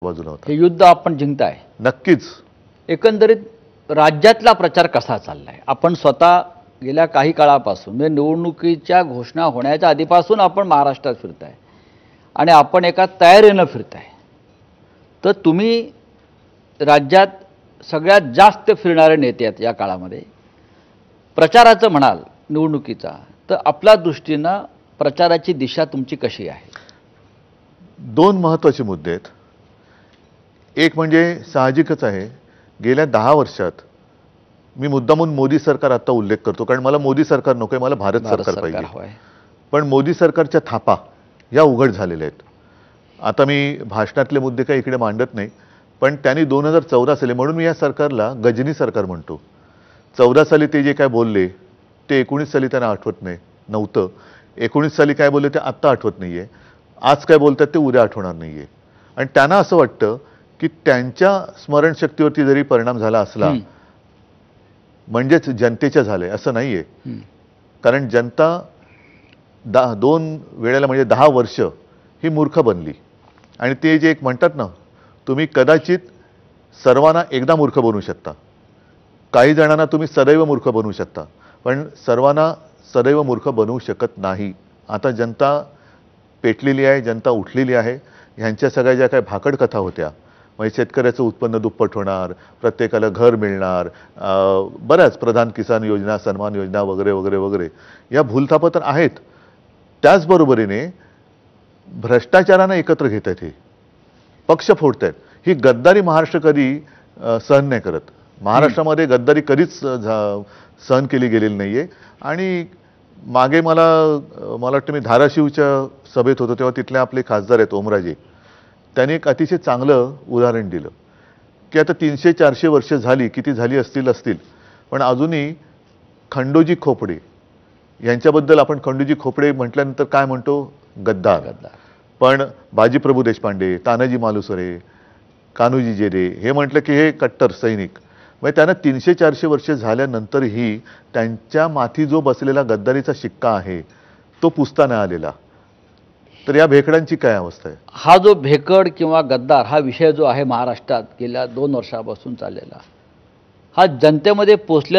बाजूला होता। हे युद्ध आपण जिंकताय। नक्कीच एकंदरीत राज्यातला प्रचार कसा चाललाय? आपण स्वतः गेल्या काही काळापासून म्हणजे निवडणुकीच्या घोषणा होण्याच्या आधीपासून आपण महाराष्ट्रात फिरताय आणि आपण एका तयारीनं फिरताय। तर तुम्ही राज्यात सगळ्यात जास्त फिरणारे नेते आहेत या काळामध्ये। प्रचाराचं म्हणाल निवडणुकीचा, तर आपल्या दृष्टीनं प्रचाराची दिशा तुमची कशी आहे? दोन महत्त्वाचे मुद्दे आहेत। एक म्हणजे साहजिकच आहे, गेल्या 10 वर्षात मी मुद्दामून मोदी सरकार आता उल्लेख करतो, कारण मला मोदी सरकार नकोय, मला भारत सरकार पाहिजे। पण मोदी सरकारच्या थापा या उघड झालेल्या आहेत। आता मी भाषणातले मुद्दे काही इकडे मांडत नाही, पण त्यांनी 2014 साली, म्हणून मी या सरकारला गजनी सरकार म्हणतो। 14 साली ते जे काय बोलले ते 19 साली त्यांना आठवत नव्हतं। 19 साली काय बोलले ते आत्ता आठवत नाहीये। आज काय बोलतात ते उद्या आठवणार नाहीये। आणि त्यांना असं वाटतं की त्यांच्या स्मरणशक्तीवरती जरी परिणाम झाला असला म्हणजेच जनतेच्या झाले, असं नाहीये। कारण जनता 2 वेळेला म्हणजे 10 वर्ष ही मूर्ख बनली। आणि ते जे एक म्हणतात ना, तुम्ही कदाचित सर्वांना एकदा मूर्ख बनवू शकता, काही जणांना तुम्ही सदैव मूर्ख बनवू शकता, पण सर्वांना सदैव मूर्ख बनवू शकत नाही। आता जनता पेटलेली आहे, जनता उठलेली आहे। ह्यांच्या सगळ्या ज्या काही भाकड कथा होत्या, म्हणजे शेतकऱ्याचं उत्पन्न दुप्पट होणार, प्रत्येकाला घर मिळणार, बऱ्याच प्रधान किसान योजना, सन्मान योजना वगैरे वगैरे वगैरे, या भूलथापा तर आहेत। त्याचबरोबरीने भ्रष्टाचारानं एकत्र घेत आहेत, हे पक्ष फोडत आहेत। ही गद्दारी महाराष्ट्र कधी सहन नाही करत। महाराष्ट्रामध्ये गद्दारी कधीच सहन केली गेलेली नाहीये। आणि मागे मला वाटतं मी धाराशिवच्या सभेत होतो तेव्हा तिथले आपले खासदार आहेत ओमराजे, त्यांनी एक अतिशय चांगलं उदाहरण दिलं की आता 300-400 वर्ष झाली, किती झाली असतील, पण अजूनही खंडोजी खोपडे यांच्याबद्दल आपण खंडोजी खोपडे म्हटल्यानंतर काय म्हणतो? गद्दार। पण बाजीप्रभू देशपांडे, तानाजी मालुसरे, कान्होजी जेरे हे म्हटलं की हे कट्टर सैनिक। म्हणजे त्यांना 300-400 वर्ष झाल्यानंतरही त्यांच्या माथी जो बसलेला गद्दारीचा शिक्का आहे तो पुसता नाही आलेला। तर या भेकडांची काय अवस्था आहे? हा जो भेकड किंवा गद्दार हा विषय जो आहे महाराष्ट्रात गेल्या 2 वर्षापासून चाललेला, हा जनतेमध्ये पोचलेला